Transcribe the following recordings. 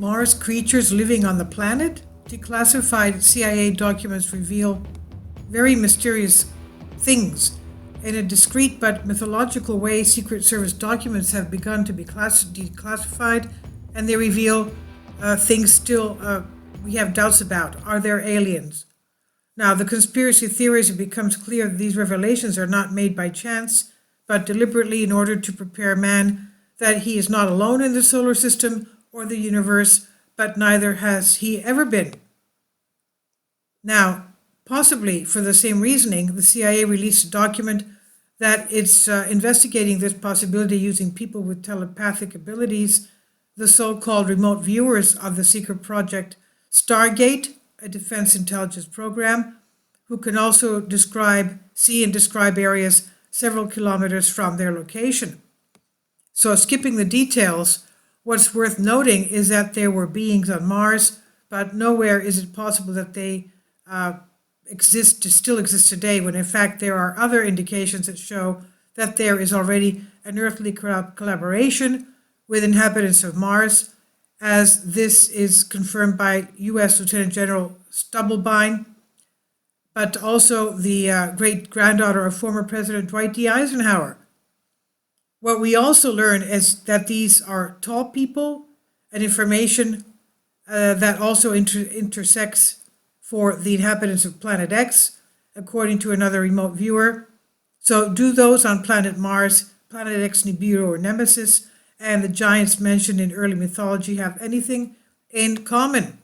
Mars creatures living on the planet? Declassified CIA documents reveal very mysterious things. In a discreet but mythological way, Secret Service documents have begun to be declassified, and they reveal things still we have doubts about. Are there aliens? Now, the conspiracy theories, it becomes clear that these revelations are not made by chance, but deliberately in order to prepare man that he is not alone in the solar system or the universe, but neither has he ever been. Now, possibly for the same reasoning, the CIA released a document that it's investigating this possibility using people with telepathic abilities, the so-called remote viewers of the secret project Stargate, a defense intelligence program, who can also see and describe areas several kilometers from their location. So skipping the details, what's worth noting is that there were beings on Mars, but nowhere is it possible that they still exist today, when in fact there are other indications that show that there is already an earthly collaboration with inhabitants of Mars, as this is confirmed by U.S. Lieutenant General Stubblebine, but also the great-granddaughter of former President Dwight D. Eisenhower. What we also learn is that these are tall people, and information that also intersects for the inhabitants of Planet X, according to another remote viewer. So do those on planet Mars, Planet X, Nibiru, or Nemesis, and the giants mentioned in early mythology have anything in common?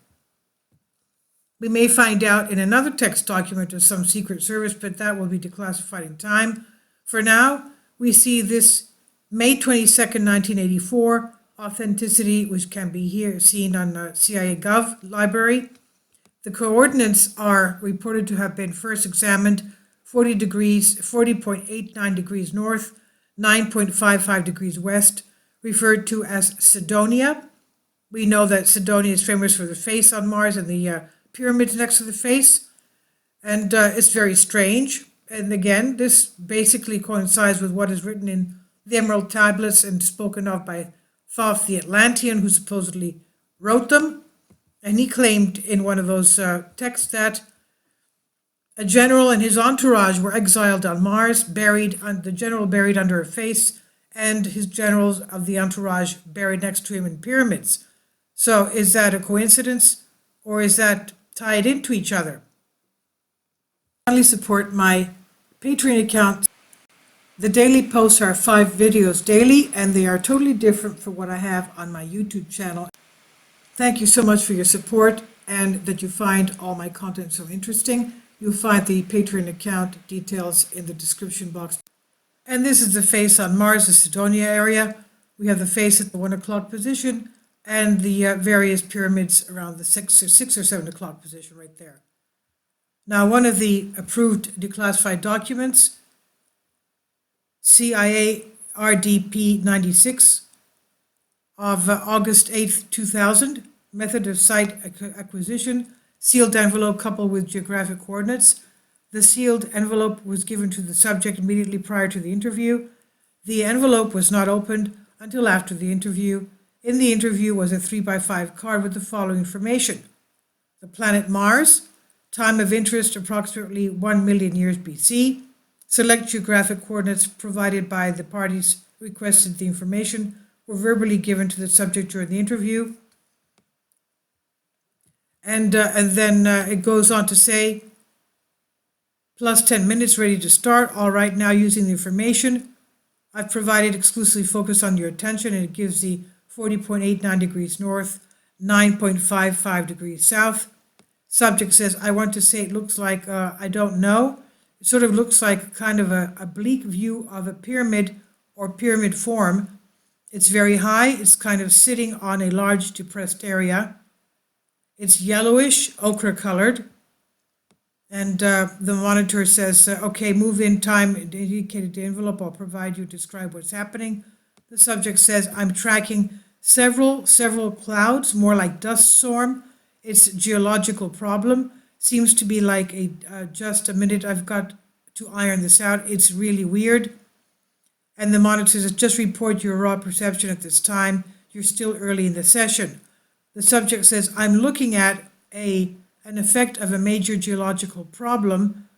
We may find out in another text document of some Secret Service, but that will be declassified in time. For now, we see this May 22nd, 1984, authenticity, which can be here seen on CIA Gov library. The coordinates are reported to have been first examined 40.89 degrees north, 9.55 degrees west, referred to as Cydonia. We know that Cydonia is famous for the face on Mars and the pyramids next to the face, and it's very strange. And again, this basically coincides with what is written in the Emerald Tablets and spoken of by Thoth the Atlantean, who supposedly wrote them. And he claimed in one of those texts that a general and his entourage were exiled on Mars, the general buried under a face, and his generals of the entourage buried next to him in pyramids. So is that a coincidence, or is that tied into each other? Finally, support my Patreon account. The daily posts are 5 videos daily, and they are totally different from what I have on my YouTube channel. Thank you so much for your support, and that you find all my content so interesting. You'll find the Patreon account details in the description box. And this is the face on Mars, the Cydonia area. We have the face at the 1 o'clock position, and the various pyramids around the 6 or 7 o'clock position right there. Now, one of the approved declassified documents, CIA RDP 96 of August 8th, 2000, method of site acquisition, sealed envelope coupled with geographic coordinates. The sealed envelope was given to the subject immediately prior to the interview. The envelope was not opened until after the interview. In the interview was a 3x5 card with the following information: the planet Mars, time of interest approximately 1 million years BC. Select geographic coordinates provided by the parties requested the information were verbally given to the subject during the interview. And then it goes on to say, plus 10 minutes ready to start. All right, now using the information I've provided, exclusively focus on your attention, and it gives the 40.89 degrees north, 9.55 degrees south. Subject says, I want to say it looks like, I don't know. It sort of looks like kind of a oblique view of a pyramid or pyramid form. It's very high. It's kind of sitting on a large depressed area. It's yellowish, ochre colored. And the monitor says, okay, move in time, indicated the envelope, I'll provide you, describe what's happening. The subject says, I'm tracking several clouds, more like dust storm. It's a geological problem. Seems to be like just a minute, I've got to iron this out. It's really weird. And the monitor says, just report your raw perception at this time. You're still early in the session. The subject says, I'm looking at an effect of a major geological problem.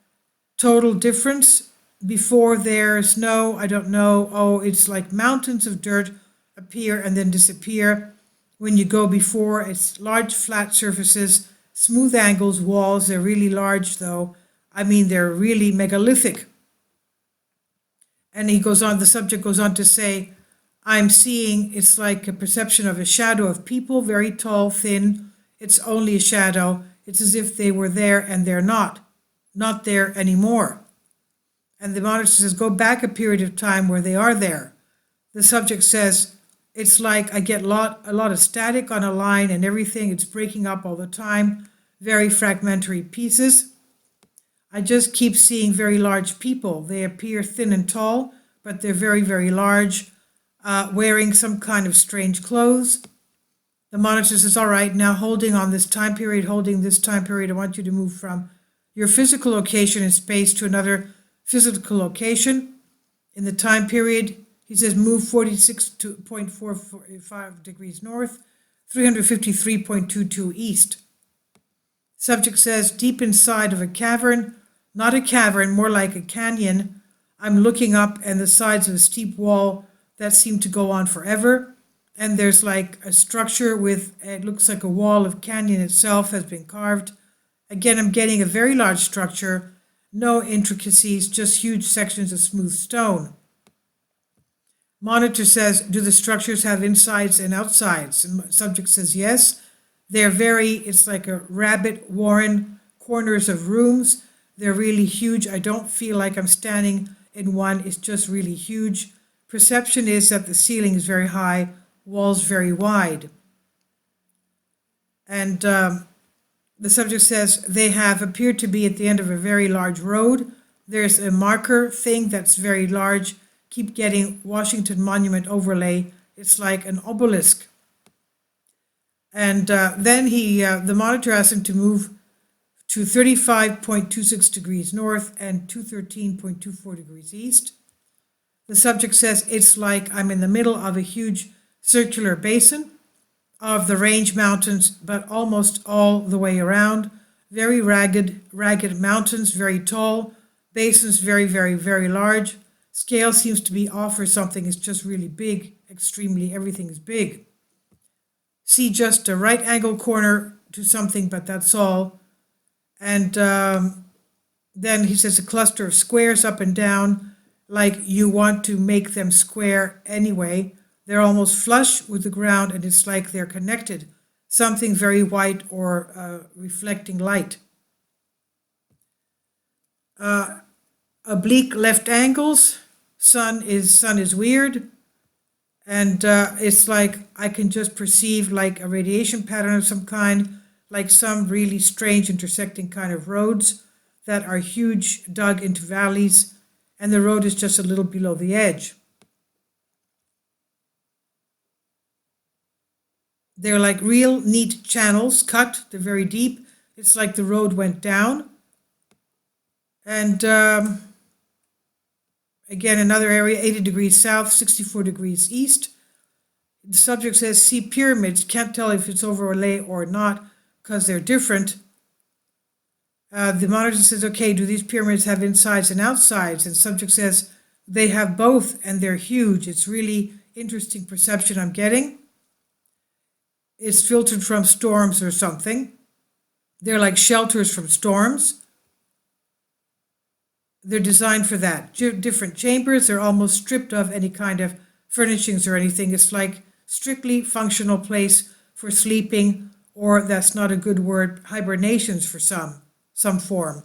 Total difference. Before there's no, I don't know, oh, it's like mountains of dirt appear and then disappear. When you go before, it's large flat surfaces, smooth angles, walls. They're really large though. I mean, they're really megalithic. And the subject goes on to say, I'm seeing, it's like a perception of a shadow of people, very tall, thin. It's only a shadow. It's as if they were there and they're not there anymore. And the monitor says, go back a period of time where they are there. The subject says, it's like I get a lot of static on a line and everything. It's breaking up all the time, very fragmentary pieces. I just keep seeing very large people. They appear thin and tall, but they're very, very large, wearing some kind of strange clothes. The monitor says, all right, now holding this time period, I want you to move from your physical location in space to another physical location. In the time period, he says, move 46.45 degrees north, 353.22 east. Subject says, deep inside of a cavern, not a cavern, more like a canyon. I'm looking up and the sides of a steep wall that seem to go on forever. And there's like a structure with, it looks like a wall of canyon itself has been carved. Again, I'm getting a very large structure, no intricacies, just huge sections of smooth stone. Monitor says, do the structures have insides and outsides? And subject says, yes. It's like a rabbit warren, corners of rooms. They're really huge. I don't feel like I'm standing in one. It's just really huge. Perception is that the ceiling is very high, walls very wide. And the subject says they have appeared to be at the end of a very large road. There's a marker thing that's very large. Keep getting Washington Monument overlay. It's like an obelisk. And then the monitor asked him to move to 35.26 degrees north and 213.24 degrees east. The subject says, it's like I'm in the middle of a huge circular basin of the Range Mountains, but almost all the way around. Very ragged mountains, very tall, basins very, very, very large. Scale seems to be off or something. It's just really big, extremely, everything is big. See just a right angle corner to something, but that's all. And then he says a cluster of squares up and down, like you want to make them square anyway. They're almost flush with the ground and it's like they're connected. Something very white or reflecting light. Oblique left angles. Sun is weird. And it's like I can just perceive like a radiation pattern of some kind, like some really strange intersecting kind of roads that are huge, dug into valleys, and the road is just a little below the edge. They're like real neat channels cut, they're very deep. It's like the road went down. And again, another area, 80 degrees south, 64 degrees east. The subject says, see pyramids, can't tell if it's overlay or not, because they're different. The monitor says, okay, do these pyramids have insides and outsides? And subject says, they have both and they're huge. It's really interesting perception I'm getting. It's filtered from storms or something. They're like shelters from storms. They're designed for that. Different chambers, they're almost stripped of any kind of furnishings or anything. It's like strictly functional place for sleeping, or that's not a good word, hibernations for some form.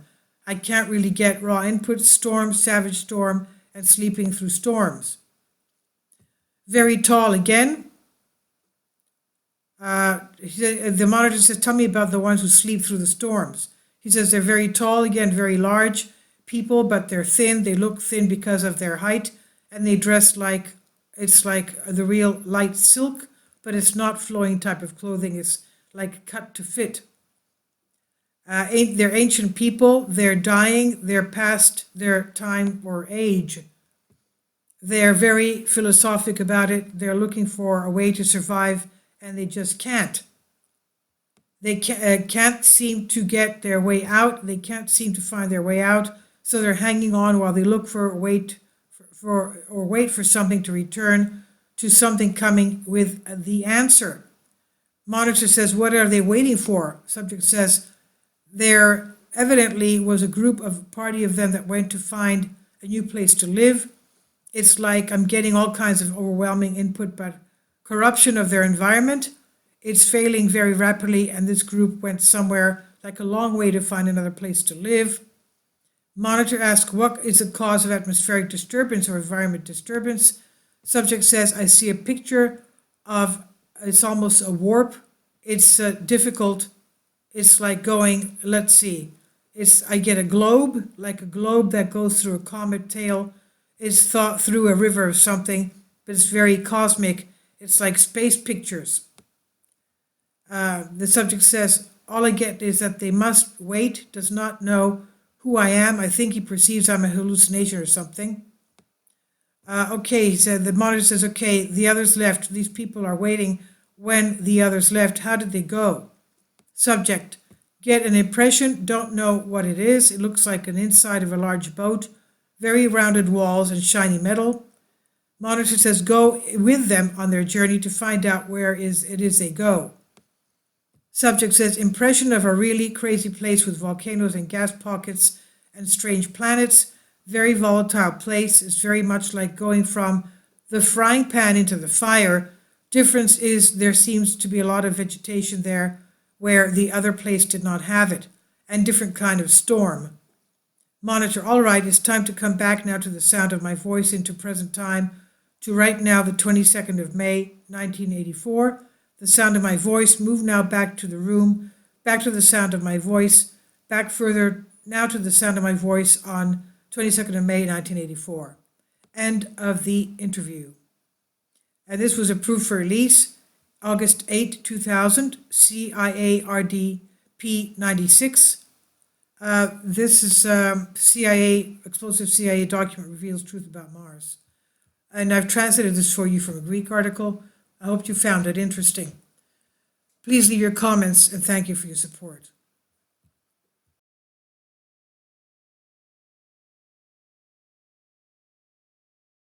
I can't really get raw input, storm, savage storm, and sleeping through storms. Very tall again. The monitor says, tell me about the ones who sleep through the storms. He says they're very tall, again, very large people, but they're thin. They look thin because of their height, and they dress like, it's like the real light silk, but it's not flowing type of clothing. It's like cut to fit. They're ancient people. They're dying. They're past their time or age. They're very philosophic about it. They're looking for a way to survive, and they just can't. They can't seem to get their way out. They can't seem to find their way out. So they're hanging on while they look for wait for something to return, to something coming with the answer. Monitor says, what are they waiting for? Subject says, there evidently was a party of them that went to find a new place to live. It's like I'm getting all kinds of overwhelming input, but corruption of their environment. It's failing very rapidly, and this group went somewhere like a long way to find another place to live. Monitor asks, what is the cause of atmospheric disturbance or environment disturbance? Subject says, I see a picture of, it's almost a warp. It's difficult. It's like going, let's see. I get a globe, like a globe that goes through a comet tail. It's thought through a river or something, but it's very cosmic. It's like space pictures. The subject says, all I get is that they must wait, does not know who I am. I think he perceives I'm a hallucination or something. Okay, he said, the monitor says, okay, the others left. These people are waiting. When the others left, how did they go? Subject, get an impression, don't know what it is. It looks like an inside of a large boat, very rounded walls and shiny metal. Monitor says, go with them on their journey to find out where it is they go. Subject says, impression of a really crazy place with volcanoes and gas pockets and strange planets. Very volatile place. It's very much like going from the frying pan into the fire. Difference is there seems to be a lot of vegetation there where the other place did not have it, and different kind of storm. Monitor, all right, it's time to come back now to the sound of my voice into present time, to right now the 22nd of May, 1984. The sound of my voice, move now back to the room, back to the sound of my voice, back further now to the sound of my voice on 22nd of May, 1984. End of the interview. And this was approved for release August 8, 2000, CIA RDP 96. This is explosive CIA document reveals truth about Mars. And I've translated this for you from a Greek article. I hope you found it interesting. Please leave your comments and thank you for your support.